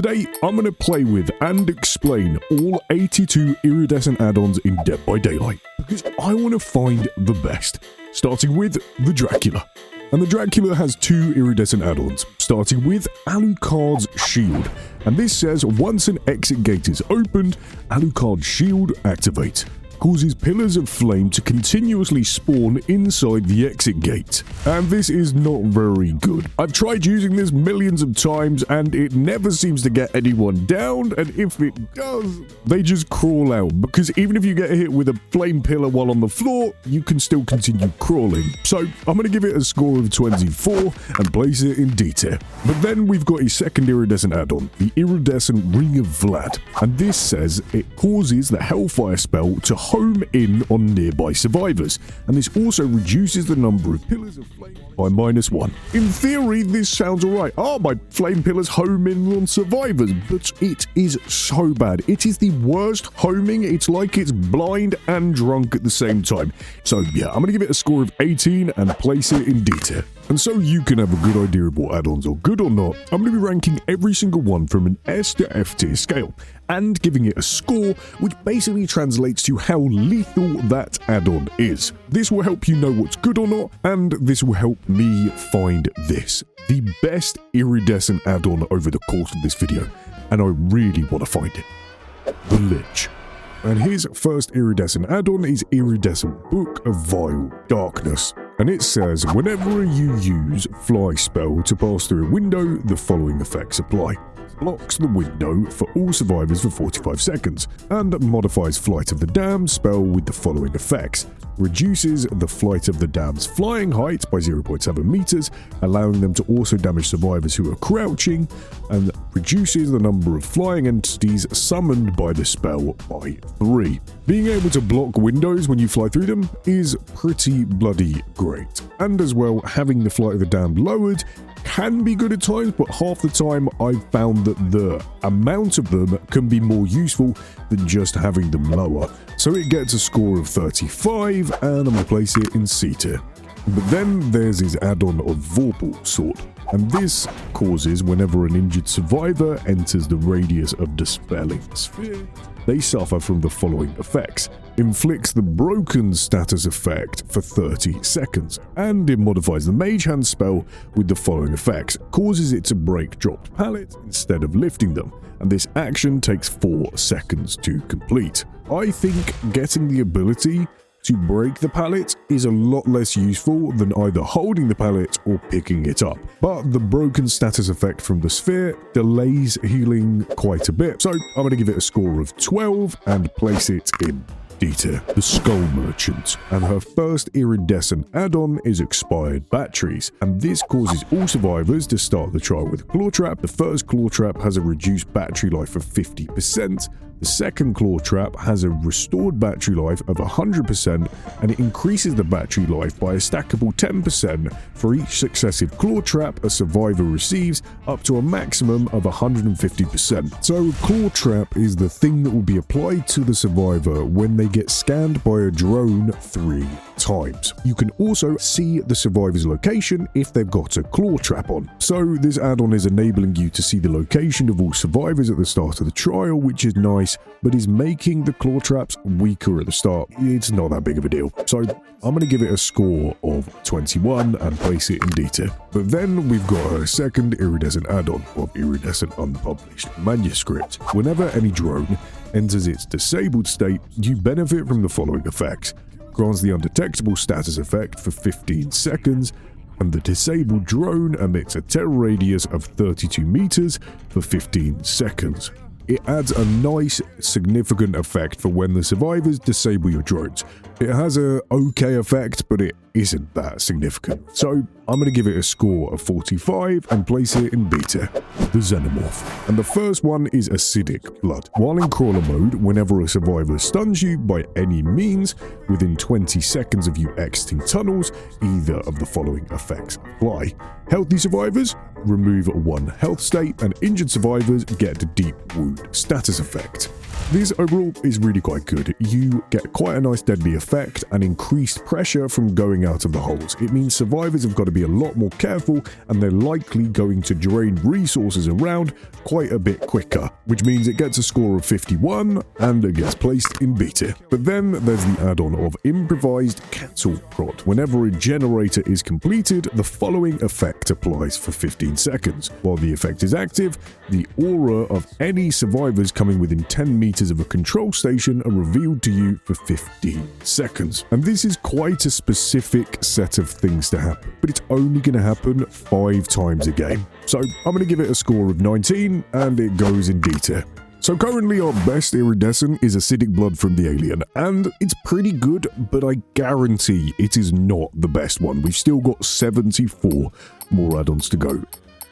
Today, I'm going to play with and explain all 82 iridescent add-ons in Dead by Daylight, because I want to find the best, starting with the Dracula. And the Dracula has 2 iridescent add-ons, starting with Alucard's Shield. And this says once an exit gate is opened, Alucard's Shield activates. Causes pillars of flame to continuously spawn inside the exit gate. And this is not very good. I've tried using this millions of times and it never seems to get anyone down, and if it does, they just crawl out, because even if you get hit with a flame pillar while on the floor, you can still continue crawling. So I'm going to give it a score of 24 and place it in D tier. But then we've got a second iridescent add-on, the Iridescent Ring of Vlad. And this says it causes the Hellfire spell to home in on nearby survivors, and this also reduces the number of pillars of flame by -1. In theory, this sounds alright. Oh, my flame pillars home in on survivors, but it is so bad. It is the worst homing. It's like it's blind and drunk at the same time. So yeah, I'm gonna give it a score of 18 and place it in D tier. And so you can have a good idea of what add-ons are good or not, I'm going to be ranking every single one from an S to F tier scale, and giving it a score, which basically translates to how lethal that add-on is. This will help you know what's good or not, and this will help me find this, the best iridescent add-on over the course of this video, and I really want to find it. The Lich. And his first iridescent add-on is Iridescent Book of Vile Darkness. And it says, whenever you use Fly spell to pass through a window, the following effects apply. Blocks the window for all survivors for 45 seconds, and modifies Flight of the Damned spell with the following effects. Reduces the Flight of the Damned's flying height by 0.7 meters, allowing them to also damage survivors who are crouching, and reduces the number of flying entities summoned by the spell by 3. Being able to block windows when you fly through them is pretty bloody great. And as well, having the Flight of the Damned lowered can be good at times, but half the time I've found that the amount of them can be more useful than just having them lower. So it gets a score of 35, and I'm going to place it in C tier. But then there's his add-on of Vorpal Sword, and this causes whenever an injured survivor enters the radius of Dispelling Sphere, they suffer from the following effects. Inflicts the Broken status effect for 30 seconds, and it modifies the Mage Hand spell with the following effects. Causes it to break dropped pallets instead of lifting them, and this action takes 4 seconds to complete. I think getting the ability to break the pallet is a lot less useful than either holding the pallet or picking it up. But the broken status effect from the sphere delays healing quite a bit, so I'm going to give it a score of 12 and place it in D tier. The Skull Merchant, and her first iridescent add-on is Expired Batteries, and this causes all survivors to start the trial with a Claw Trap. The first Claw Trap has a reduced battery life of 50%, the second Claw Trap has a restored battery life of 100%, and it increases the battery life by a stackable 10% for each successive Claw Trap a survivor receives, up to a maximum of 150%. So Claw Trap is the thing that will be applied to the survivor when they get scanned by a drone 3 times. You can also see the survivor's location if they've got a Claw Trap on. So this add-on is enabling you to see the location of all survivors at the start of the trial, which is nice, but is making the Claw Traps weaker at the start. It's not that big of a deal. So I'm going to give it a score of 21 and place it in D tier. But then we've got a second iridescent add-on of Iridescent Unpublished Manuscript. Whenever any drone enters its disabled state, you benefit from the following effects. Grants the undetectable status effect for 15 seconds, and the disabled drone emits a terror radius of 32 meters for 15 seconds. It adds a nice, significant effect for when the survivors disable your drones. It has a okay effect, but it isn't that significant. So I'm going to give it a score of 45 and place it in B tier. The Xenomorph. And the first one is Acidic Blood. While in crawler mode, whenever a survivor stuns you by any means, within 20 seconds of you exiting tunnels, either of the following effects apply. Healthy survivors remove 1 health state, and injured survivors get a deep wound status effect. This overall is really quite good. You get quite a nice deadly effect and increased pressure from going out of the holes. It means survivors have got to be a lot more careful, and they're likely going to drain resources around quite a bit quicker, which means it gets a score of 51 and it gets placed in B tier. But then there's the add-on of improvised cattle prod. Whenever a generator is completed, the following effect applies for 15 seconds. While the effect is active, the aura of any survivors coming within 10 meters of a control station are revealed to you for 15 seconds. And this is quite a specific set of things to happen, but it's only going to happen 5 times a game. So I'm going to give it a score of 19 and it goes in D tier. So currently our best iridescent is acidic blood from the alien, and it's pretty good, but I guarantee it is not the best one. We've still got 74 more add-ons to go,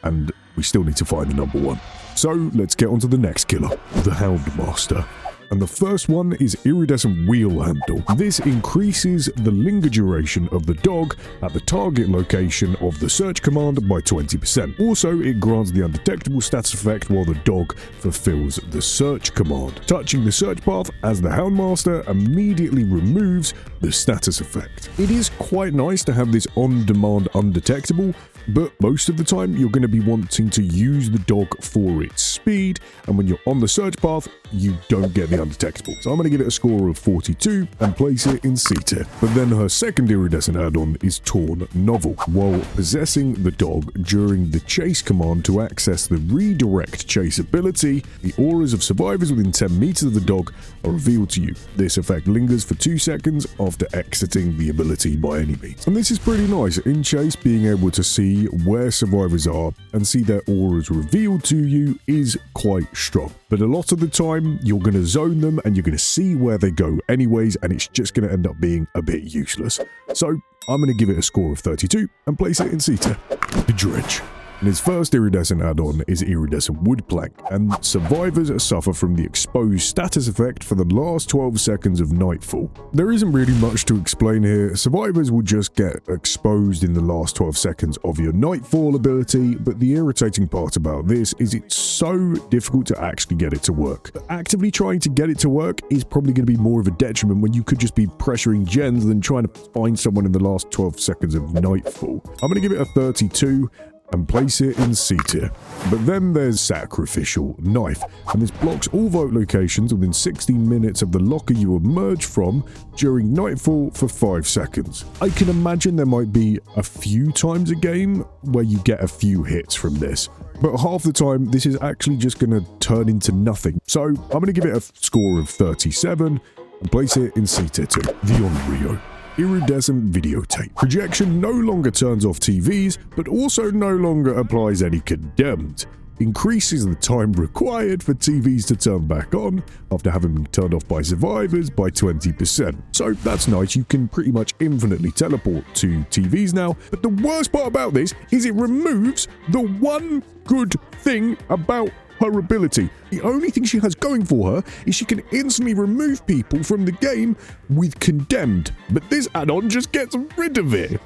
and we still need to find the number one. So let's get on to the next killer, the Houndmaster. And the first one is Iridescent Wheel Handle. This increases the linger duration of the dog at the target location of the search command by 20%. Also, it grants the undetectable status effect while the dog fulfills the search command. Touching the search path as the Houndmaster immediately removes the status effect. It is quite nice to have this on-demand undetectable, but most of the time you're going to be wanting to use the dog for its speed, and when you're on the search path, you don't get the undetectable. So I'm going to give it a score of 42 and place it in C tier. But then her second iridescent add-on is Torn Novel. While possessing the dog during the chase command to access the redirect chase ability, the auras of survivors within 10 meters of the dog are revealed to you. This effect lingers for 2 seconds after exiting the ability by any means. And this is pretty nice. In chase, being able to see where survivors are and see their auras revealed to you is quite strong. But a lot of the time, you're going to zone them and you're going to see where they go anyways, and it's just going to end up being a bit useless. So I'm going to give it a score of 32 and place it in C tier. The Dredge. And his first iridescent add-on is Iridescent Wood Plank, and survivors suffer from the exposed status effect for the last 12 seconds of nightfall. There isn't really much to explain here. Survivors will just get exposed in the last 12 seconds of your nightfall ability, but the irritating part about this is it's so difficult to actually get it to work. But actively trying to get it to work is probably going to be more of a detriment when you could just be pressuring gens than trying to find someone in the last 12 seconds of nightfall. I'm going to give it a 32 and place it in C tier. But then there's Sacrificial Knife, and this blocks all vote locations within 16 minutes of the locker you emerge from during nightfall for 5 seconds. I can imagine there might be a few times a game where you get a few hits from this, but half the time this is actually just going to turn into nothing. So I'm going to give it a score of 37 and place it in C tier too. The Onryo. Iridescent videotape. Projection no longer turns off TVs, but also no longer applies any condemned. Increases the time required for TVs to turn back on after having been turned off by survivors by 20%. So that's nice, you can pretty much infinitely teleport to TVs now, but the worst part about this is it removes the one good thing about her ability. The only thing she has going for her is she can instantly remove people from the game with condemned, but this add-on just gets rid of it.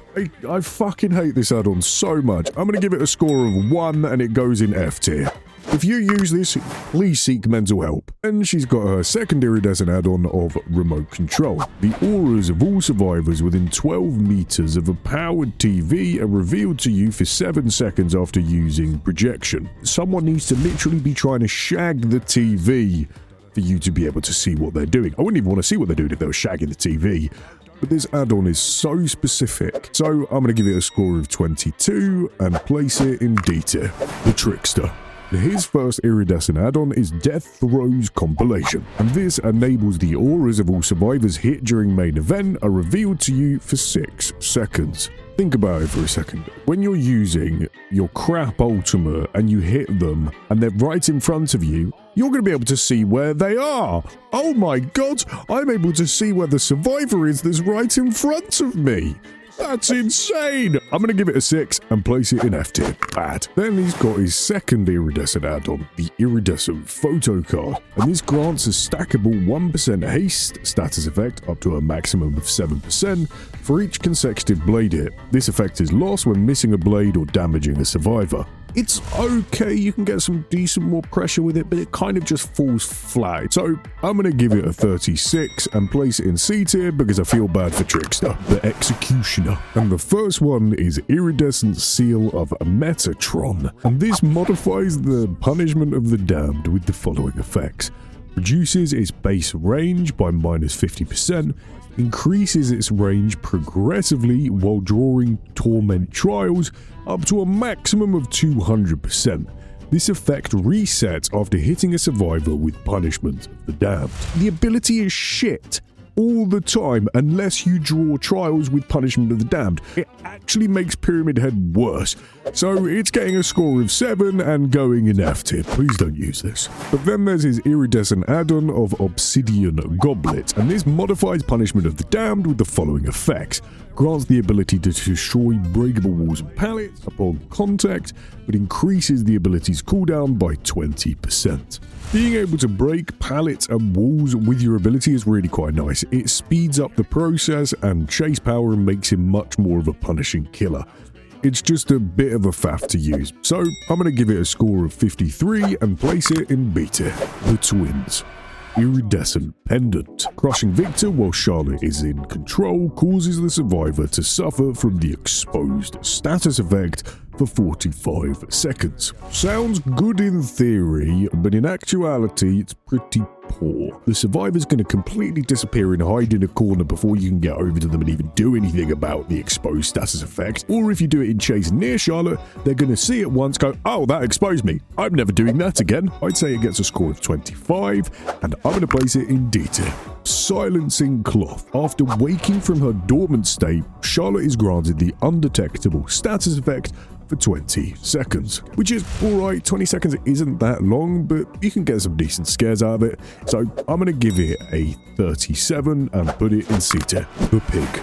I fucking hate this add-on so much. I'm going to give it a score of 1 and it goes in F tier. If you use this, please seek mental help. And she's got her second iridescent add-on of Remote Control. The auras of all survivors within 12 meters of a powered TV are revealed to you for 7 seconds after using projection. Someone needs to literally be trying to shag the TV for you to be able to see what they're doing. I wouldn't even want to see what they're doing if they were shagging the TV. But this add-on is so specific. So I'm going to give it a score of 22 and place it in D tier. The Trickster. His first iridescent add-on is Death Throes Compilation, and this enables the auras of all survivors hit during main event are revealed to you for 6 seconds. Think about it for a second. When you're using your crap ultimate and you hit them and they're right in front of you, you're going to be able to see where they are. Oh my god, I'm able to see where the survivor is that's right in front of me. That's insane! I'm going to give it a 6 and place it in F tier. Bad. Then he's got his second iridescent add-on, the Iridescent Photo Card, and this grants a stackable 1% haste status effect up to a maximum of 7% for each consecutive blade hit. This effect is lost when missing a blade or damaging a survivor. It's okay, you can get some decent more pressure with it, but it kind of just falls flat. So I'm going to give it a 36 and place it in C tier because I feel bad for Trickster, the Executioner. And the first one is Iridescent Seal of Metatron. And this modifies the punishment of the damned with the following effects. Reduces its base range by -50%, increases its range progressively while drawing Torment Trials up to a maximum of 200%. This effect resets after hitting a survivor with Punishment of the Damned. The ability is shit all the time unless you draw Trials with Punishment of the Damned. It actually makes Pyramid Head worse. So it's getting a score of 7 and going in F tier. Please don't use this. But then there's his Iridescent add-on of Obsidian Goblet, and this modifies Punishment of the Damned with the following effects. Grants the ability to destroy breakable walls and pallets upon contact, but increases the ability's cooldown by 20%. Being able to break pallets and walls with your ability is really quite nice. It speeds up the process and chase power and makes him much more of a punishing killer. It's just a bit of a faff to use, so I'm going to give it a score of 53 and place it in B tier. The Twins. Iridescent Pendant. Crushing Victor while Charlotte is in control causes the survivor to suffer from the exposed status effect for 45 seconds. Sounds good in theory, but in actuality it's pretty poor. The survivor's going to completely disappear and hide in a corner before you can get over to them and even do anything about the exposed status effect. Or if you do it in chase near Charlotte, they're going to see it once, go, oh, that exposed me. I'm never doing that again. I'd say it gets a score of 25, and I'm going to place it in D tier. Silencing Cloth. After waking from her dormant state, Charlotte is granted the undetectable status effect for 20 seconds, which is alright. 20 seconds isn't that long, but you can get some decent scares out of it, so I'm going to give it a 37 and put it in C tier. The Pig.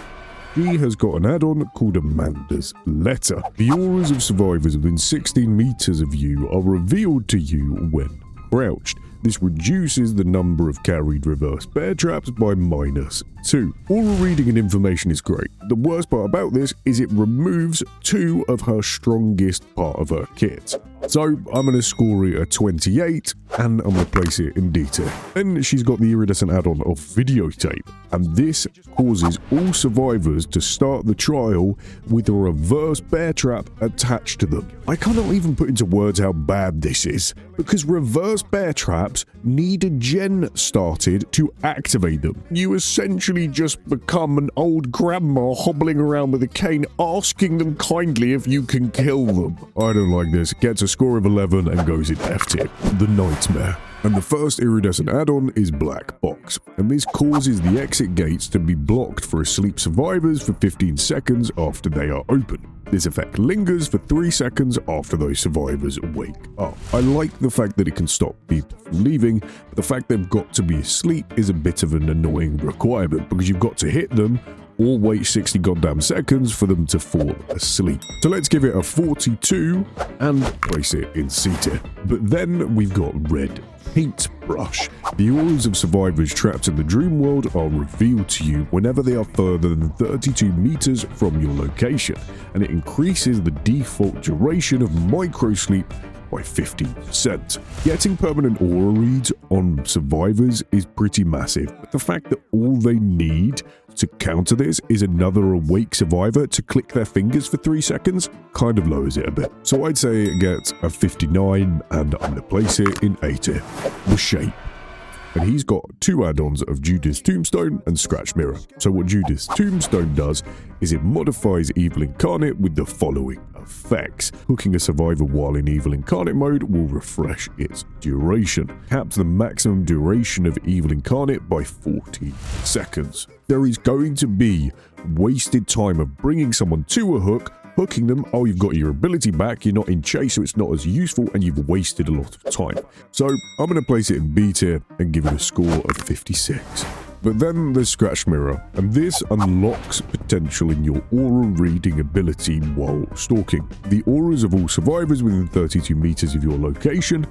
He has got an add-on called Amanda's Letter. The auras of survivors within 16 meters of you are revealed to you when crouched. This reduces the number of carried reverse bear traps by -2. Aura reading and information is great. The worst part about this is it removes 2 of her strongest part of her kit. So I'm going to score it a 28 and I'm going to place it in D tier. Then she's got the Iridescent add-on of Videotape, and this causes all survivors to start the trial with a reverse bear trap attached to them. I cannot even put into words how bad this is, because reverse bear traps need a gen started to activate them. You essentially just become an old grandma hobbling around with a cane asking them kindly if you can kill them. I don't like this. It gets a score of 11 and goes in F tier. The Nightmare. And the first Iridescent add-on is Black Box, and this causes the exit gates to be blocked for asleep survivors for 15 seconds after they are open. This effect lingers for 3 seconds after those survivors wake up. I like the fact that it can stop people from leaving, but the fact they've got to be asleep is a bit of an annoying requirement, because you've got to hit them or wait 60 goddamn seconds for them to fall asleep. So let's give it a 42 and place it in C tier. But then we've got Red Paintbrush. The auras of survivors trapped in the dream world are revealed to you whenever they are further than 32 meters from your location, and it increases the default duration of microsleep by 15%. Getting permanent aura reads on survivors is pretty massive, but the fact that all they need to counter this is another awake survivor to click their fingers for 3 seconds kind of lowers it a bit. So I'd say it gets a 59 and I'm going to place it in A tier. The Shape. And he's got 2 add-ons of Judith's Tombstone and Scratch Mirror. So what Judith's Tombstone does is it modifies Evil Incarnate with the following effects. Hooking a survivor while in Evil Incarnate mode will refresh its duration. Caps the maximum duration of Evil Incarnate by 40 seconds. There is going to be wasted time of bringing someone to a hook, hooking them, oh, you've got your ability back, you're not in chase, so it's not as useful, and you've wasted a lot of time. So I'm going to place it in B tier and give it a score of 56. But then there's Scratch Mirror, and this unlocks potential in your aura reading ability while stalking. The auras of all survivors within 32 meters of your location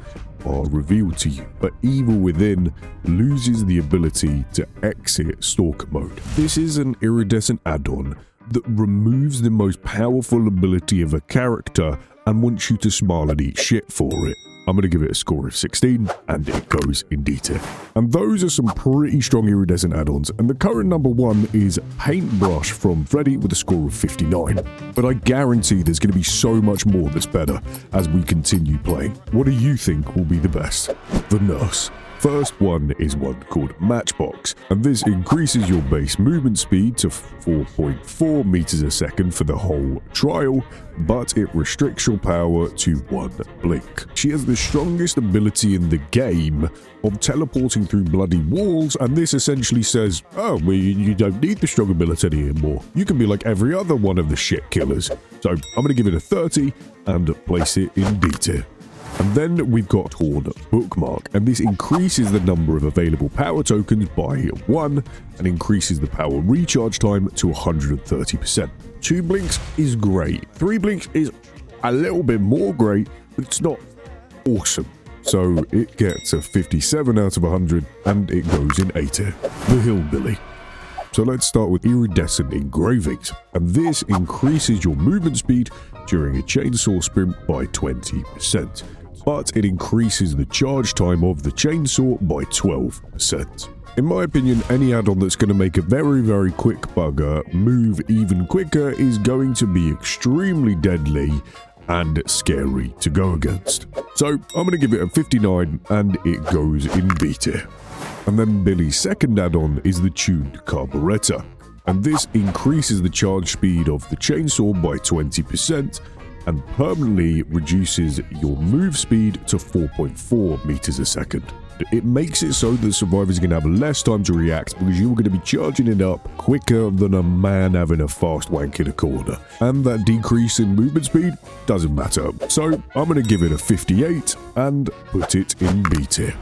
are revealed to you, but Evil Within loses the ability to exit stalker mode. This is an iridescent add-on that removes the most powerful ability of a character and wants you to smile and eat shit for it. I'm going to give it a score of 16, and it goes in D tier. And those are some pretty strong iridescent add-ons, and the current number 1 is Paintbrush from Freddy with a score of 59. But I guarantee there's going to be so much more that's better as we continue playing. What do you think will be the best? The Nurse. First one is one called Matchbox, and this increases your base movement speed to 4.4 meters a second for the whole trial, but it restricts your power to 1 blink. She has the strongest ability in the game of teleporting through bloody walls, and this essentially says, oh, well, you don't need the strong ability anymore. You can be like every other one of the shit killers. So I'm going to give it a 30 and place it in D tier. And then we've got Torn Bookmark, and this increases the number of available power tokens by 1 and increases the power recharge time to 130%. 2 blinks is great. 3 blinks is a little bit more great, but it's not awesome. So it gets a 57 out of 100 and it goes in A tier. The Hillbilly. So let's start with Iridescent Engravings, and this increases your movement speed during a chainsaw sprint by 20%. But it increases the charge time of the chainsaw by 12%. In my opinion, any add-on that's going to make a very quick bugger move even quicker is going to be extremely deadly and scary to go against. So I'm going to give it a 59 and it goes in B tier. And then Billy's second add-on is the Tuned Carburetor, and this increases the charge speed of the chainsaw by 20%, and permanently reduces your move speed to 4.4 meters a second. It makes it so that survivors are going to have less time to react because you're going to be charging it up quicker than a man having a fast wank in a corner. And that decrease in movement speed doesn't matter. So I'm going to give it a 58 and put it in B tier.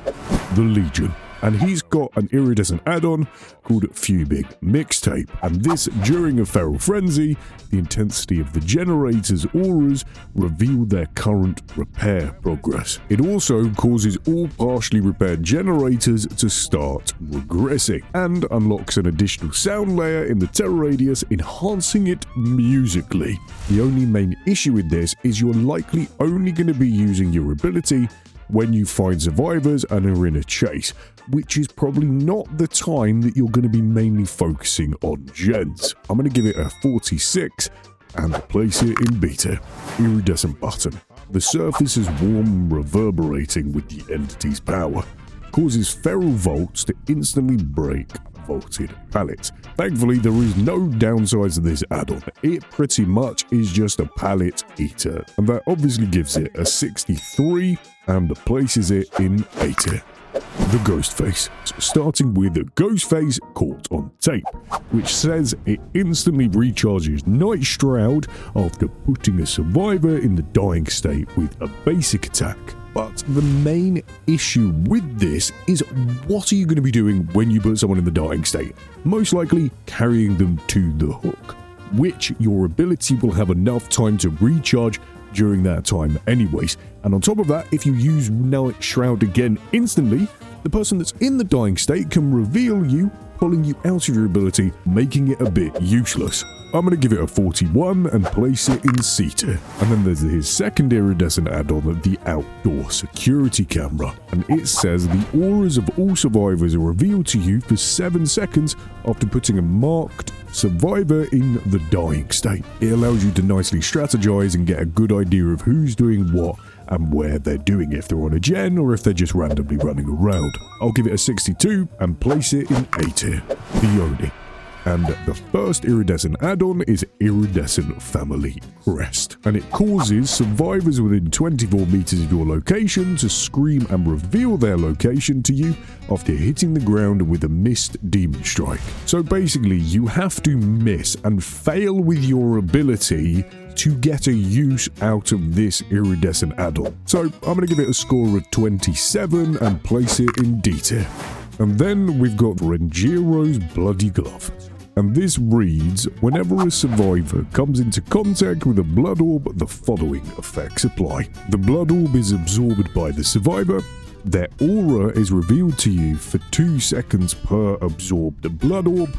The Legion. And he's got an iridescent add-on called Fuming Mixtape, and this, during a feral frenzy, the intensity of the generator's auras reveal their current repair progress. It also causes all partially repaired generators to start regressing, and unlocks an additional sound layer in the terror radius, enhancing it musically. The only main issue with this is you're likely only going to be using your ability when you find survivors and are in a chase, which is probably not the time that you're going to be mainly focusing on gens. I'm going to give it a 46 and place it in B tier. Iridescent Button. The surface is warm, reverberating with the entity's power, causes feral vaults to instantly break vaulted pallets. Thankfully, there is no downsides to this add-on. It pretty much is just a pallet eater, and that obviously gives it a 63 and places it in A tier. The Ghostface. Starting with the Ghostface Caught on Tape, which says it instantly recharges Night Shroud after putting a survivor in the dying state with a basic attack. But the main issue with this is, what are you going to be doing when you put someone in the dying state? Most likely carrying them to the hook, which your ability will have enough time to recharge during that time anyways. And on top of that, if you use Night Shroud again instantly, the person that's in the dying state can reveal you, pulling you out of your ability, making it a bit useless. I'm going to give it a 41 and place it in C tier. And then there's his second iridescent add-on, the Outdoor Security Camera. And it says the auras of all survivors are revealed to you for 7 seconds after putting a marked survivor in the dying state. It allows you to nicely strategize and get a good idea of who's doing what and where they're doing it, if they're on a gen or if they're just randomly running around. I'll give it a 62 and place it in A tier. The Oni. And the first iridescent add-on is Iridescent Family Crest, and it causes survivors within 24 meters of your location to scream and reveal their location to you after hitting the ground with a missed demon strike. So basically, you have to miss and fail with your ability to get a use out of this iridescent add-on. So I'm going to give it a score of 27 and place it in D tier. And then we've got Renjiro's Bloody Glove. And this reads, whenever a survivor comes into contact with a blood orb, the following effects apply. The blood orb is absorbed by the survivor. Their aura is revealed to you for 2 seconds per absorbed blood orb.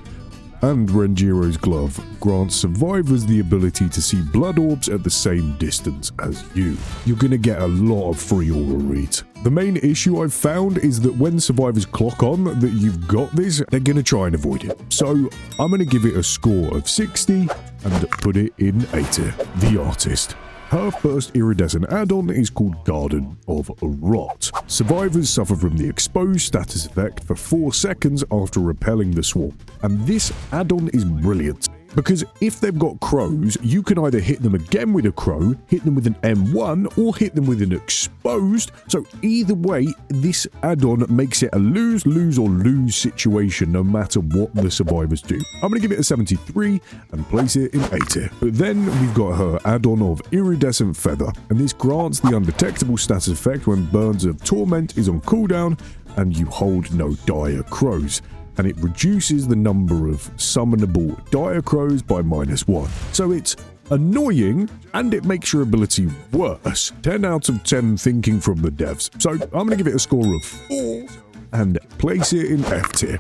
and Renjiro's glove grants survivors the ability to see blood orbs at the same distance as you. You're going to get a lot of free aura reads. The main issue I've found is that when survivors clock on that you've got this, they're going to try and avoid it. So I'm going to give it a score of 60 and put it in A tier. The Artist. Her first iridescent add-on is called Garden of Rot. Survivors suffer from the exposed status effect for 4 seconds after repelling the swarm. And this add-on is brilliant, because if they've got crows, you can either hit them again with a crow, hit them with an M1, or hit them with an exposed. So either way, this add-on makes it a lose, lose, or lose situation no matter what the survivors do. I'm going to give it a 73 and place it in A tier. But then we've got her add-on of Iridescent Feather, and this grants the undetectable status effect when Burns of Torment is on cooldown and you hold no dire crows. And it reduces the number of summonable dire crows by -1. So it's annoying, and it makes your ability worse. 10 out of 10 thinking from the devs. So I'm going to give it a score of 4 and place it in F tier.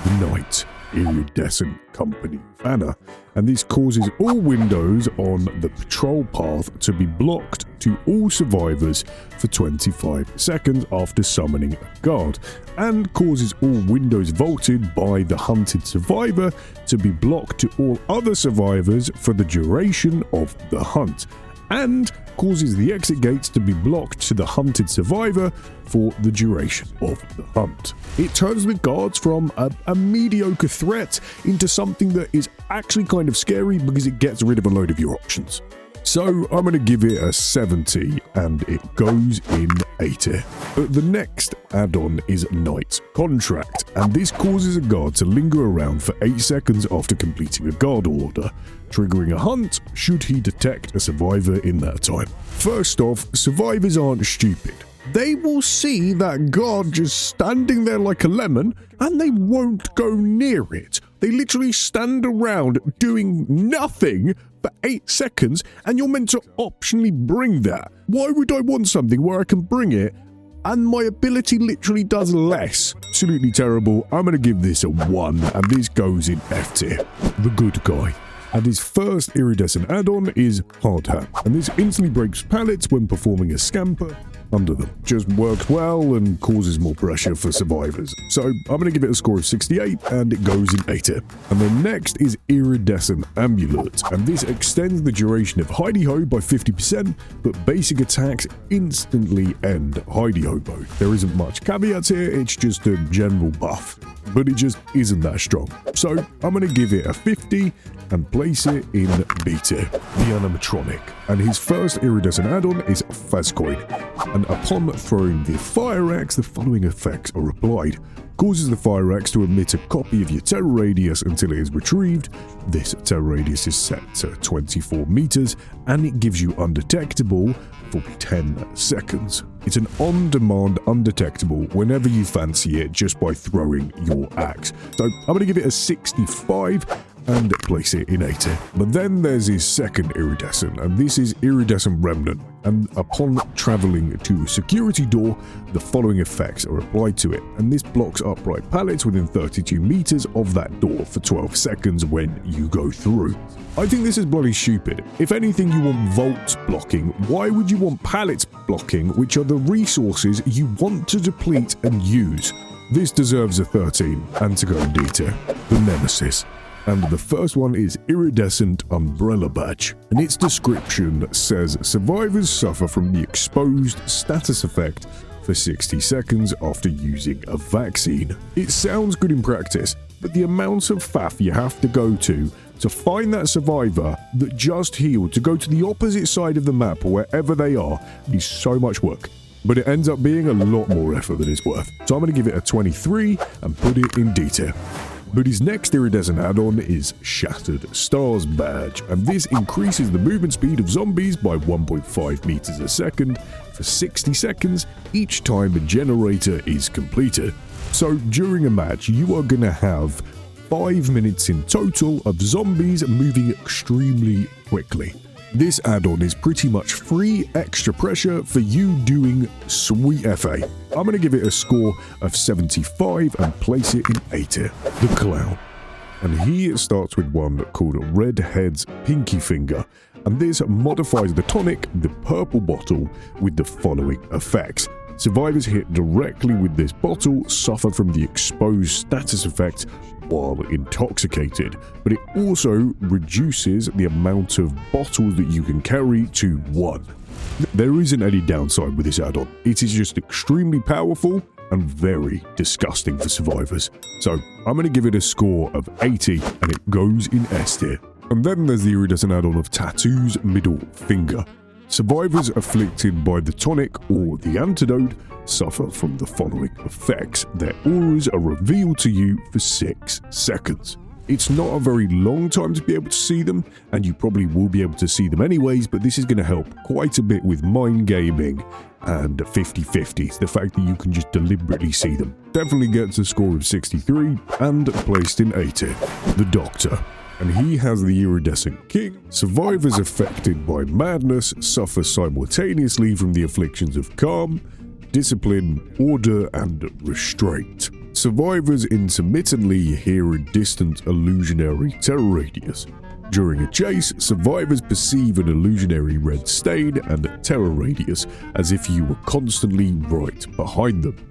The Night Iridescent Company banner, and this causes all windows on the patrol path to be blocked to all survivors for 25 seconds after summoning a guard, and causes all windows vaulted by the hunted survivor to be blocked to all other survivors for the duration of the hunt, and causes the exit gates to be blocked to the hunted survivor for the duration of the hunt. It turns the guards from a mediocre threat into something that is actually kind of scary because it gets rid of a load of your options. So I'm going to give it a 70 and it goes in A tier. But the next add-on is Night Contract, and this causes a guard to linger around for 8 seconds after completing a guard order, triggering a hunt should he detect a survivor in that time. First off, survivors aren't stupid. They will see that guard just standing there like a lemon and they won't go near it. They literally stand around doing nothing for 8 seconds, and you're meant to optionally bring that. Why would I want something where I can bring it and my ability literally does less? Absolutely terrible. I'm going to give this a 1 and this goes in F tier. The Good Guy. And his first iridescent add-on is Hard Hat, and this instantly breaks pallets when performing a scamper under them. Just works well and causes more pressure for survivors. So I'm going to give it a score of 68 and it goes in A tier. And then next is Iridescent Amulet, and this extends the duration of Hidey Ho by 50%, but basic attacks instantly end Hidey Ho mode. There isn't much caveats here, it's just a general buff, but it just isn't that strong. So I'm going to give it a 50 and place it in B tier. The Animatronic, and his first iridescent add-on is Fazcoin, and upon throwing the Fire Axe, the following effects are applied. Causes the Fire Axe to emit a copy of your terror radius until it is retrieved. This terror radius is set to 24 meters, and it gives you undetectable for 10 seconds. It's an on-demand undetectable whenever you fancy it just by throwing your axe. So I'm going to give it a 65 and place it in A tier. But then there's his second iridescent, and this is Iridescent Remnant, and upon traveling to a security door, the following effects are applied to it, and this blocks upright pallets within 32 meters of that door for 12 seconds when you go through. I think this is bloody stupid. If anything, you want vaults blocking. Why would you want pallets blocking, which are the resources you want to deplete and use? This deserves a 13 and to go in D tier. The Nemesis. And the first one is Iridescent Umbrella Badge, and its description says survivors suffer from the exposed status effect for 60 seconds after using a vaccine. It sounds good in practice, but the amount of faff you have to go to find that survivor that just healed, to go to the opposite side of the map or wherever they are, is so much work. But it ends up being a lot more effort than it's worth. So I'm going to give it a 23 and put it in D tier. But his next iridescent add-on is Shattered Stars Badge, and this increases the movement speed of zombies by 1.5 meters a second for 60 seconds each time a generator is completed. So during a match, you are going to have 5 minutes in total of zombies moving extremely quickly. This add-on is pretty much free extra pressure for you doing sweet FA. I'm going to give it a score of 75 and place it in A tier. The Clown. and he starts with one called Redhead's Pinky Finger, and this modifies the tonic, the purple bottle, with the following effects. Survivors hit directly with this bottle suffer from the exposed status effect while intoxicated, but it also reduces the amount of bottles that you can carry to 1. There isn't any downside with this add-on. It is just extremely powerful and very disgusting for survivors. So I'm going to give it a score of 80, and it goes in S tier. And then there's the iridescent add-on of Tattoo's Middle Finger. Survivors afflicted by the tonic or the antidote suffer from the following effects. Their auras are revealed to you for 6 seconds. It's not a very long time to be able to see them, and you probably will be able to see them anyways, but this is going to help quite a bit with mind gaming and 50-50s, the fact that you can just deliberately see them. Definitely gets a score of 63 and placed in A tier. The Doctor. And he has the Iridescent King. Survivors affected by madness suffer simultaneously from the afflictions of calm, discipline, order, and restraint. Survivors intermittently hear a distant illusionary terror radius. During a chase, survivors perceive an illusionary red stain and terror radius as if you were constantly right behind them.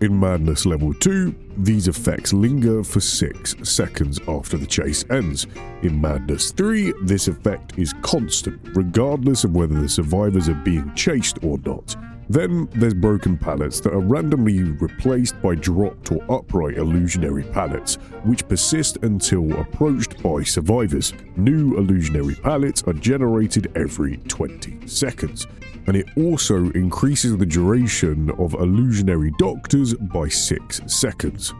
In Madness Level 2, these effects linger for 6 seconds after the chase ends. In Madness 3, this effect is constant, regardless of whether the survivors are being chased or not. Then there's broken pallets that are randomly replaced by dropped or upright illusionary pallets, which persist until approached by survivors. New illusionary pallets are generated every 20 seconds. And it also increases the duration of illusionary doctors by 6 seconds,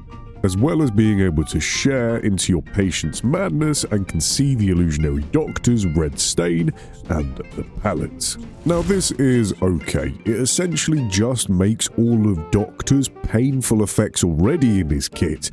as well as being able to share into your patient's madness and can see the illusionary doctor's red stain and the pallets. Now this is okay. It essentially just makes all of Doctor's painful effects already in his kit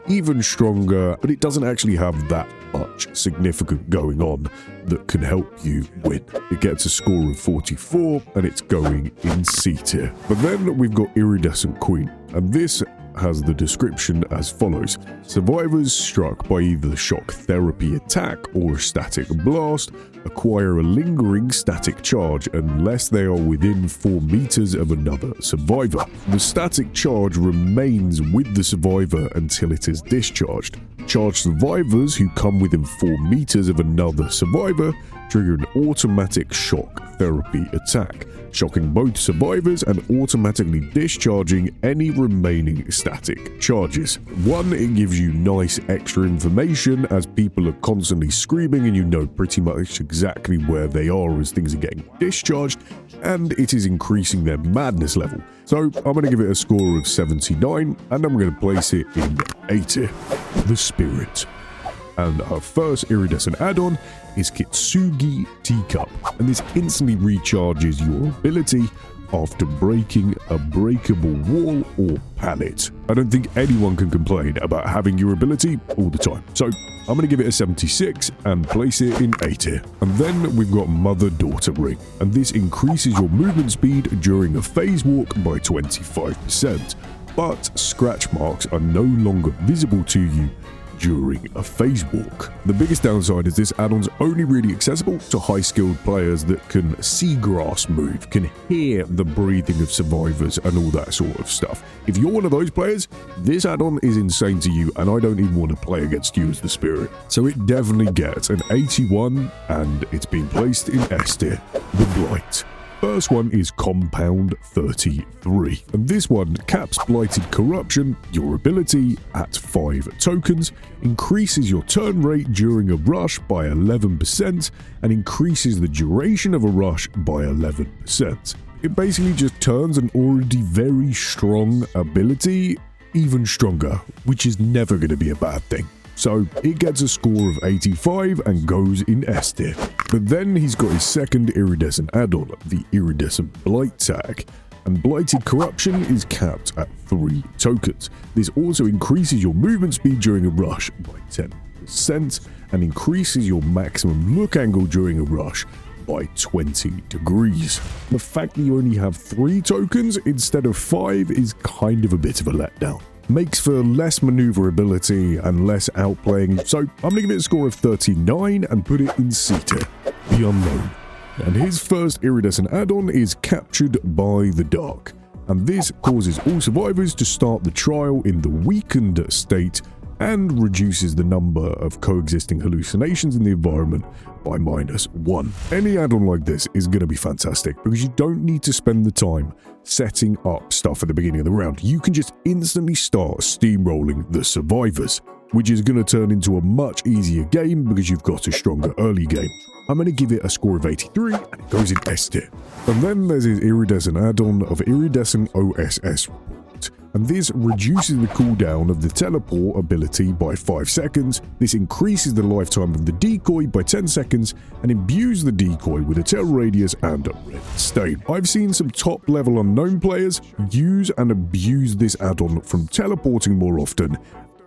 even stronger, but it doesn't actually have that much significant going on that can help you win. It gets a score of 44 and it's going in C tier. But then we've got Iridescent Queen, and this has the description as follows. Survivors struck by either the shock therapy attack or a static blast acquire a lingering static charge unless they are within 4 meters of another survivor. The static charge remains with the survivor until it is discharged. Charged survivors who come within 4 meters of another survivor trigger an automatic shock therapy attack, shocking both survivors and automatically discharging any remaining static charges. 1, it gives you nice extra information as people are constantly screaming and you know pretty much exactly where they are as things are getting discharged, and it is increasing their madness level. So I'm going to give it a score of 79 and I'm going to place it in A tier. The Spirit. And our first iridescent add-on is Kitsugi Teacup, and this instantly recharges your ability after breaking a breakable wall or pallet. I don't think anyone can complain about having your ability all the time, so I'm going to give it a 76 and place it in A tier. And then we've got Mother-Daughter Ring, and this increases your movement speed during a phase walk by 25%, but scratch marks are no longer visible to you during a phase walk. The biggest downside is this add-on's only really accessible to high-skilled players that can see grass move, can hear the breathing of survivors and all that sort of stuff. If you're one of those players, this add-on is insane to you and I don't even want to play against you as the Spirit. So it definitely gets an 81 and it's been placed in S tier. The Blight. First one is Compound 33, and this one caps Blighted Corruption, your ability, at 5 tokens, increases your turn rate during a rush by 11%, and increases the duration of a rush by 11%. It basically just turns an already very strong ability even stronger, which is never going to be a bad thing. So it gets a score of 85 and goes in S tier. But then he's got his second iridescent add-on, the Iridescent Blight Tag, and Blighted Corruption is capped at 3 tokens. This also increases your movement speed during a rush by 10% and increases your maximum look angle during a rush by 20 degrees. The fact that you only have 3 tokens instead of 5 is kind of a bit of a letdown. makes for less maneuverability and less outplaying, so I'm going to give it a score of 39 and put it in C tier, the unknown. And his first iridescent add-on is Captured by the Dark, and this causes all survivors to start the trial in the weakened state and reduces the number of coexisting hallucinations in the environment by -1. Any add-on like this is going to be fantastic because you don't need to spend the time setting up stuff at the beginning of the round. You can just instantly start steamrolling the survivors, which is going to turn into a much easier game because you've got a stronger early game. I'm going to give it a score of 83 and it goes in S tier. And then there's his iridescent add-on of Iridescent OSS. And this reduces the cooldown of the teleport ability by 5 seconds. This increases the lifetime of the decoy by 10 seconds and imbues the decoy with a terror radius and a red stain. I've seen some top level unknown players use and abuse this add-on from teleporting more often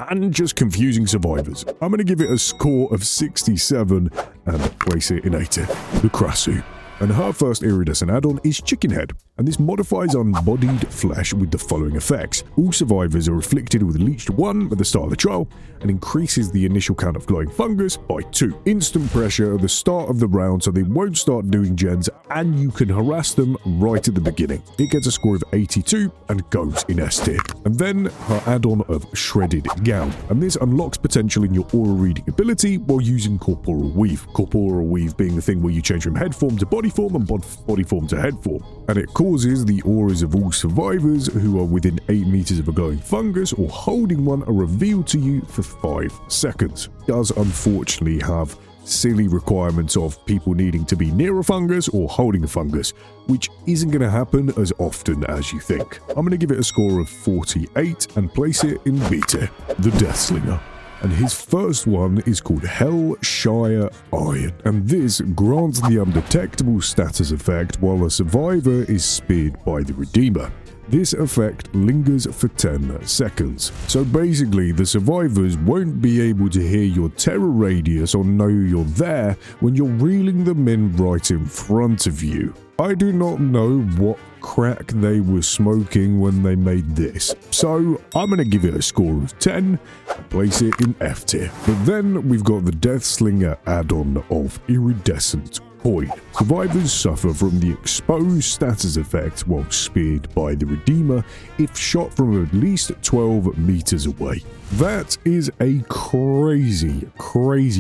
and just confusing survivors. I'm going to give it a score of 67 and place it in A tier. The Krasu. And her first iridescent add-on is Chicken Head, and this modifies unbodied flesh with the following effects. All survivors are afflicted with leeched 1 at the start of the trial, and increases the initial count of glowing fungus by 2. Instant pressure at the start of the round so they won't start doing gens, and you can harass them right at the beginning. It gets a score of 82 and goes in S tier. And then her add-on of Shredded Gown, and this unlocks potential in your aura reading ability while using Corporeal Weave. Corporeal Weave being the thing where you change from head form to body form and body form to head form, and it causes the auras of all survivors who are within 8 meters of a glowing fungus or holding one are revealed to you for 5 seconds. It does unfortunately have silly requirements of people needing to be near a fungus or holding a fungus, which isn't going to happen as often as you think. I'm going to give it a score of 48 and place it in B tier. The Deathslinger. And his first one is called Hellshire Iron, and this grants the undetectable status effect while a survivor is speared by the Redeemer. This effect lingers for 10 seconds. So basically, the survivors won't be able to hear your terror radius or know you're there when you're reeling them in right in front of you. I do not know what crack they were smoking when they made this, so I'm going to give it a score of 10 and place it in F tier. But then we've got the Deathslinger add-on of Iridescent Coin. Survivors suffer from the exposed status effect while speared by the Redeemer if shot from at least 12 meters away. That is a crazy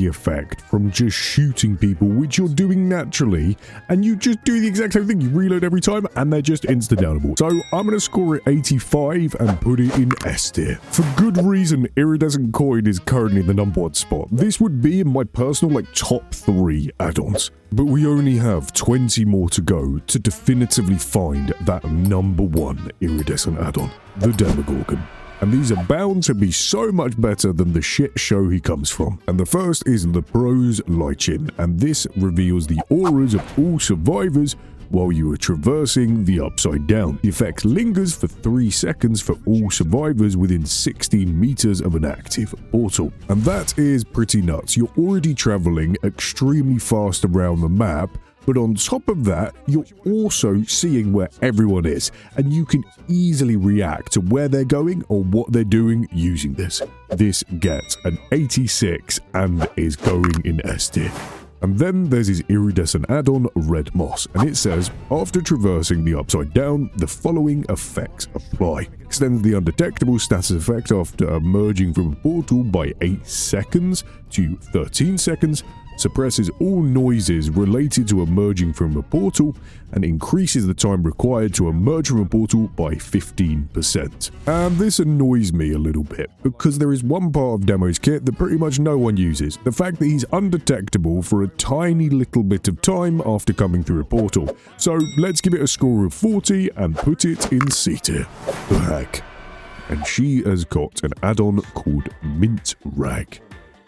effect from just shooting people, which you're doing naturally, and you just do the exact same thing. You reload every time and they're just insta-downable. So I'm going to score it 85 and put it in S tier. For good reason, Iridescent Coin is currently the #1 spot. This would be in my personal top 3 add-ons. But we only have 20 more to go to definitively find that #1 iridescent add-on, the Demogorgon. And these are bound to be so much better than the shit show he comes from. And the first is Lepro's Lichin, and this reveals the auras of all survivors while you are traversing the Upside Down. The effect lingers for 3 seconds for all survivors within 16 meters of an active portal. And that is pretty nuts. You're already traveling extremely fast around the map, but on top of that, you're also seeing where everyone is, and you can easily react to where they're going or what they're doing using this. This gets an 86 and is going in S tier. And then there's his iridescent add-on Red Moss, and it says, after traversing the Upside Down, the following effects apply. Extends the undetectable status effect after emerging from a portal by 8 seconds to 13 seconds, suppresses all noises related to emerging from a portal, and increases the time required to emerge from a portal by 15%. And this annoys me a little bit, because there is one part of Demo's kit that pretty much no one uses, the fact that he's undetectable for a tiny little bit of time after coming through a portal. So let's give it a score of 40 and put it in C tier. The Hag. And she has got an add-on called Mint Rag.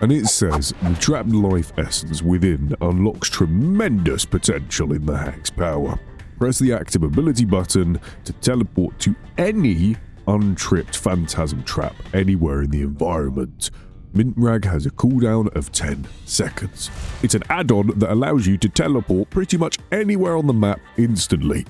And it says, the trapped life essence within unlocks tremendous potential in the Hag's power. Press the active ability button to teleport to any untripped phantasm trap anywhere in the environment. Mint Rag has a cooldown of 10 seconds. It's an add-on that allows you to teleport pretty much anywhere on the map instantly.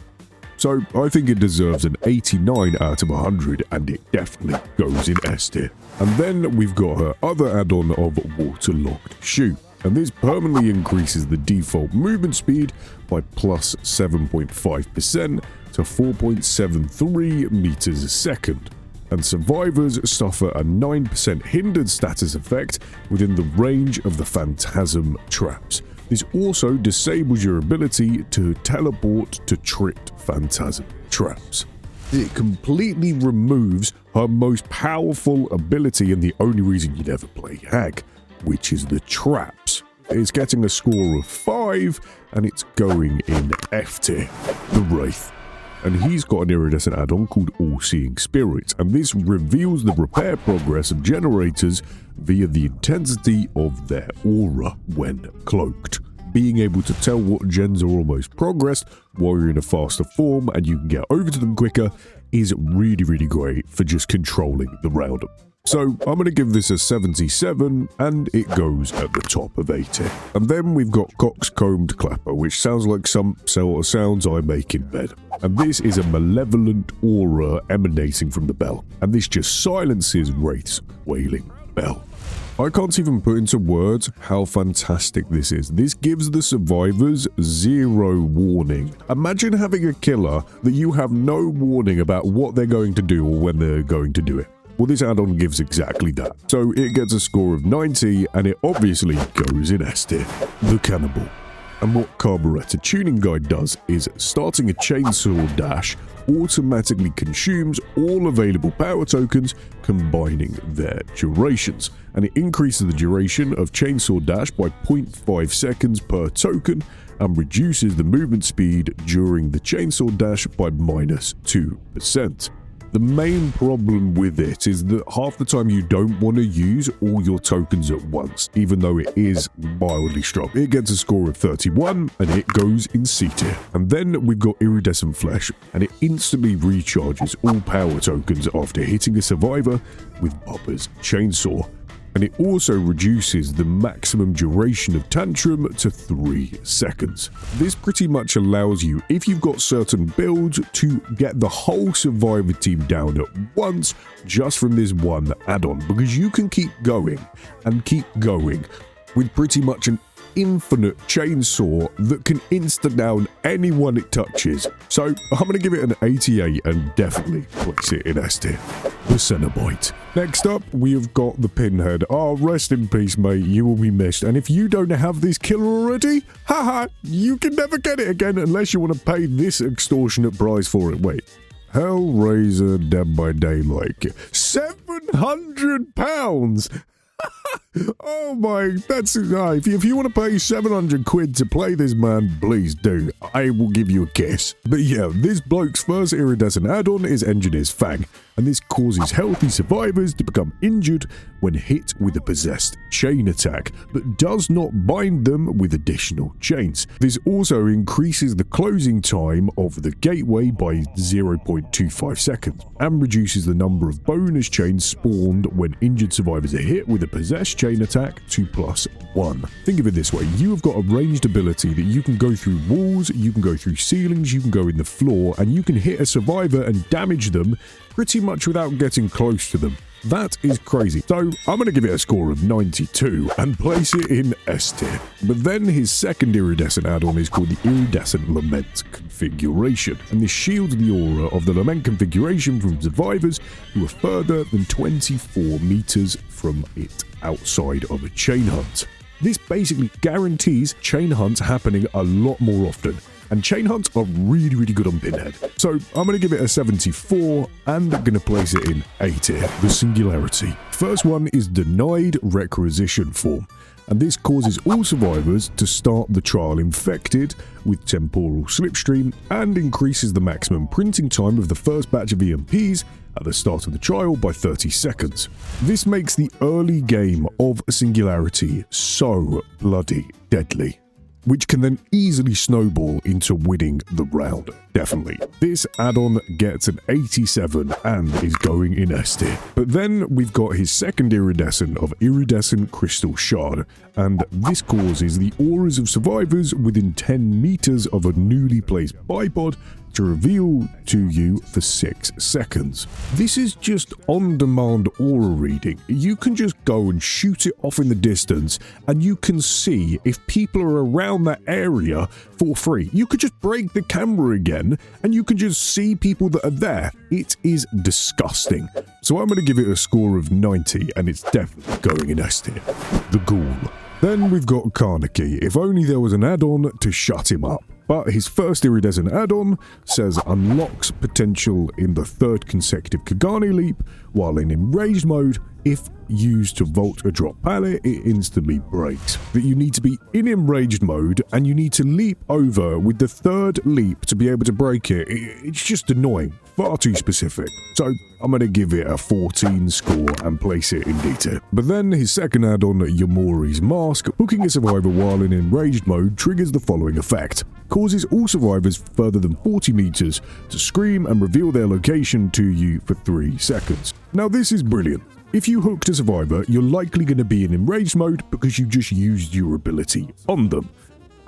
So I think it deserves an 89 out of 100, and it definitely goes in S tier. And then we've got her other add-on of Waterlogged Shoe. And this permanently increases the default movement speed by plus 7.5% to 4.73 meters a second. And survivors suffer a 9% hindered status effect within the range of the phantasm traps. This also disables your ability to teleport to tricked phantasm traps. It completely removes her most powerful ability and the only reason you'd ever play Hag, which is the traps. It's getting a score of 5 and it's going in F tier. The Wraith. And he's got an iridescent add-on called All-Seeing Spirit, and this reveals the repair progress of generators via the intensity of their aura when cloaked. Being able to tell what gens are almost progressed while you're in a faster form and you can get over to them quicker is really great for just controlling the roundup. So I'm going to give this a 77 and it goes at the top of A tier. And then we've got Coxcombed Clapper, which sounds like some sort of sounds I make in bed. And this is a malevolent aura emanating from the bell. And this just silences Wraith's wailing bell. I can't even put into words how fantastic this is. This gives the survivors 0 warning. Imagine having a killer that you have no warning about what they're going to do or when they're going to do it. Well, this add-on gives exactly that. So it gets a score of 90 and it obviously goes in S tier. The Cannibal. And what Carburetor Tuning Guide does is, starting a chainsaw dash automatically consumes all available power tokens, combining their durations. And it increases the duration of chainsaw dash by 0.5 seconds per token and reduces the movement speed during the chainsaw dash by minus 2%. The main problem with it is that half the time you don't want to use all your tokens at once, even though it is mildly strong. It gets a score of 31 and it goes in C tier. And then we've got Iridescent Flesh, and it instantly recharges all power tokens after hitting a survivor with Bubba's Chainsaw. And it also reduces the maximum duration of Tantrum to 3 seconds. This pretty much allows you, if you've got certain builds, to get the whole survivor team down at once just from this one add-on, because you can keep going and keep going with pretty much an infinite chainsaw that can insta-down anyone it touches. So I'm going to give it an 88 and definitely place it in S tier. The Cenobite. Next up, we have got the Pinhead. Oh, rest in peace, mate. You will be missed. And if you don't have this killer already, haha, you can never get it again unless you want to pay this extortionate price for it. Wait. Hellraiser Dead by Daylight. £700! Oh my, that's if you want to pay 700 quid to play this, man, please do. I will give you a kiss. But yeah, this bloke's first iridescent add-on is Engineer's Fang, and this causes healthy survivors to become injured when hit with a possessed chain attack, but does not bind them with additional chains. This also increases the closing time of the gateway by 0.25 seconds, and reduces the number of bonus chains spawned when injured survivors are hit with a possessed chain attack to +1. Think of it this way, you have got a ranged ability that you can go through walls, you can go through ceilings, you can go in the floor, and you can hit a survivor and damage them pretty much without getting close to them. That is crazy. So I'm going to give it a score of 92 and place it in S tier. But then his second iridescent add-on is called the Iridescent Lament Configuration, and this shields the aura of the Lament configuration from survivors who are further than 24 meters from it outside of a chain hunt. This basically guarantees chain hunts happening a lot more often. And chain hunts are really good on Pinhead. So I'm going to give it a 74 and I'm going to place it in A tier. The Singularity. First one is Denied Requisition Form, and this causes all survivors to start the trial infected with temporal slipstream and increases the maximum printing time of the first batch of EMPs at the start of the trial by 30 seconds. This makes the early game of Singularity so bloody deadly, which can then easily snowball into winning the round. Definitely. This add-on gets an 87 and is going in S tier. But then we've got his second iridescent of Iridescent Crystal Shard, and this causes the auras of survivors within 10 meters of a newly placed bipod to reveal to you for 6 seconds. This is just on-demand aura reading. You can just go and shoot it off in the distance and you can see if people are around that area for free. You could just break the camera again and you can just see people that are there. It is disgusting. So I'm going to give it a score of 90 and it's definitely going in S tier. The Ghoul. Then we've got Karnaki. If only there was an add-on to shut him up. But his first iridescent add-on says unlocks potential in the 3rd consecutive Kagani leap while in enraged mode. If used to vault a drop pallet, it instantly breaks. But you need to be in enraged mode and you need to leap over with the 3rd leap to be able to break it. It's just annoying. Far too specific. So I'm going to give it a 14 score and place it in D tier. But then his second add-on, Mori's Mask, hooking a survivor while in enraged mode triggers the following effect. Causes all survivors further than 40 meters to scream and reveal their location to you for 3 seconds. Now this is brilliant. If you hooked a survivor, you're likely going to be in enraged mode because you just used your ability on them.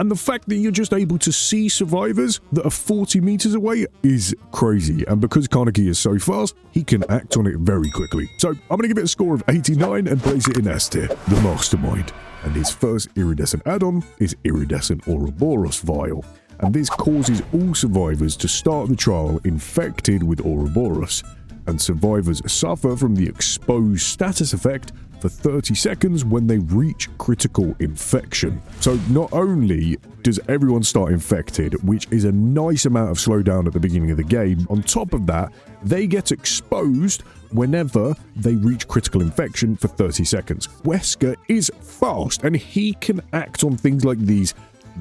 And the fact that you're just able to see survivors that are 40 meters away is crazy. And because Karnaki is so fast, he can act on it very quickly. So I'm going to give it a score of 89 and place it in S tier. The Mastermind. And his first iridescent add-on is Iridescent Ouroboros Vial. And this causes all survivors to start the trial infected with Ouroboros. And survivors suffer from the exposed status effect for 30 seconds when they reach critical infection. So not only does everyone start infected, which is a nice amount of slowdown at the beginning of the game, on top of that, they get exposed whenever they reach critical infection for 30 seconds. Wesker is fast and he can act on things like these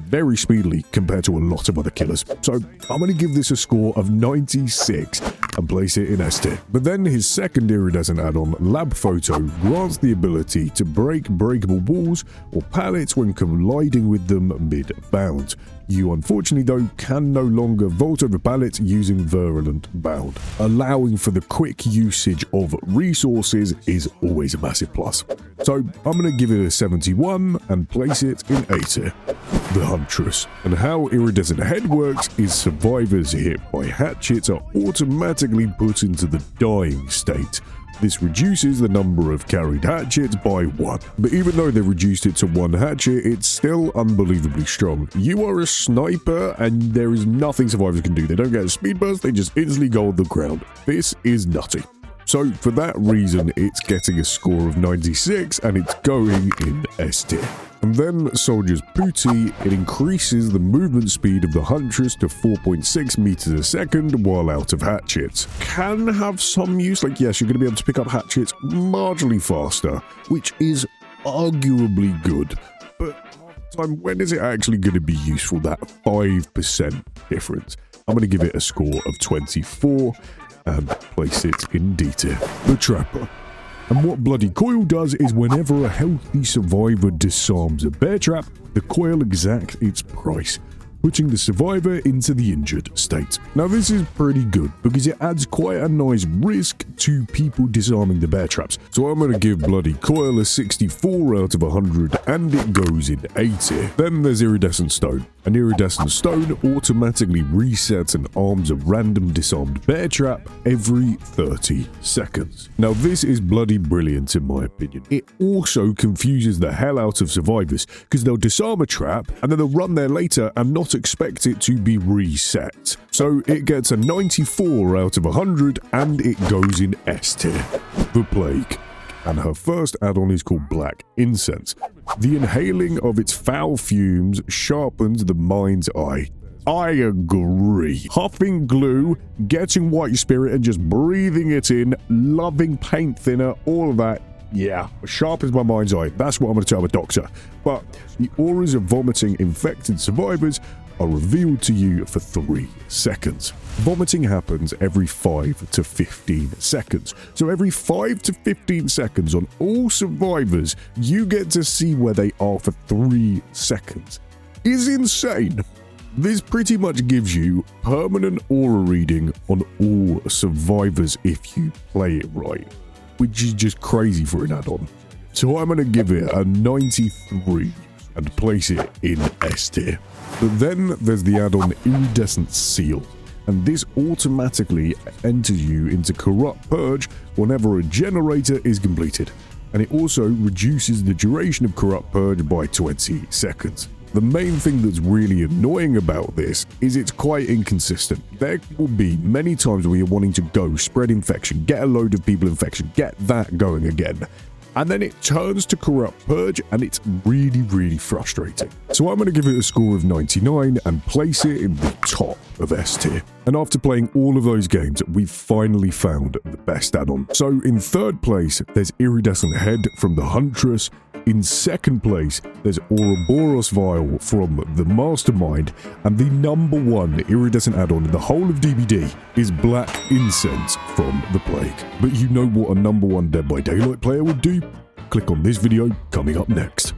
very speedily compared to a lot of other killers. So I'm going to give this a score of 96 and place it in S tier. But then his second iridescent add-on, Lab Photo, grants the ability to break breakable walls or pallets when colliding with them mid-bound. You unfortunately though can no longer vault over pallets using Virulent Bound. Allowing for the quick usage of resources is always a massive plus. So I'm going to give it a 71 and place it in A tier. The Huntress. And how Iridescent Head works is survivors hit by hatchets are automatically put into the dying state. This reduces the number of carried hatchets by 1. But even though they've reduced it to 1 hatchet, it's still unbelievably strong. You are a sniper and there is nothing survivors can do. They don't get a speed burst, they just instantly go on the ground. This is nutty. So for that reason, it's getting a score of 96 and it's going in S tier. And then Soldier's Booty, it increases the movement speed of the Huntress to 4.6 meters a second while out of hatchets. Can have some use, like yes, you're going to be able to pick up hatchets marginally faster, which is arguably good. But when is it actually going to be useful, that 5% difference? I'm going to give it a score of 24 and place it in D tier. The Trapper. And what Bloody Coil does is whenever a healthy survivor disarms a bear trap, the coil exacts its price, putting the survivor into the injured state. Now this is pretty good because it adds quite a nice risk to people disarming the bear traps. So I'm going to give Bloody Coil a 64 out of 100 and it goes in A tier. Then there's Iridescent Stone. An Iridescent Stone automatically resets and arms a random disarmed bear trap every 30 seconds. Now this is bloody brilliant in my opinion. It also confuses the hell out of survivors because they'll disarm a trap and then they'll run there later and not expect it to be reset. So it gets a 94 out of 100 and it goes in S tier. The Plague. And her first add-on is called Black Incense. The inhaling of its foul fumes sharpens the mind's eye. I agree. Huffing glue, getting white spirit and just breathing it in, loving paint thinner, all of that. Yeah, sharpens my mind's eye. That's what I'm going to tell the doctor. But the auras of vomiting infected survivors are revealed to you for 3 seconds. Vomiting happens every 5 to 15 seconds. So every 5 to 15 seconds on all survivors, you get to see where they are for 3 seconds. Is insane. This pretty much gives you permanent aura reading on all survivors if you play it right, which is just crazy for an add-on. So I'm going to give it a 93 and place it in S tier. But then there's the add-on Iridescent Seal. and this automatically enters you into Corrupt Purge whenever a generator is completed, and it also reduces the duration of Corrupt Purge by 20 seconds. The main thing that's really annoying about this is it's quite inconsistent. There will be many times where you're wanting to go spread infection, get a load of people infection, get that going again, and then it turns to Corrupt Purge, and it's really frustrating. So I'm going to give it a score of 99 and place it in the top of S tier. And after playing all of those games, we've finally found the best add-on. So in third place, there's Iridescent Head from the Huntress. In second place, there's Ouroboros Vial from the Mastermind, and the #1 iridescent add-on in the whole of DBD is Black Incense from the Plague. But you know what a #1 Dead by Daylight player would do? Click on this video coming up next.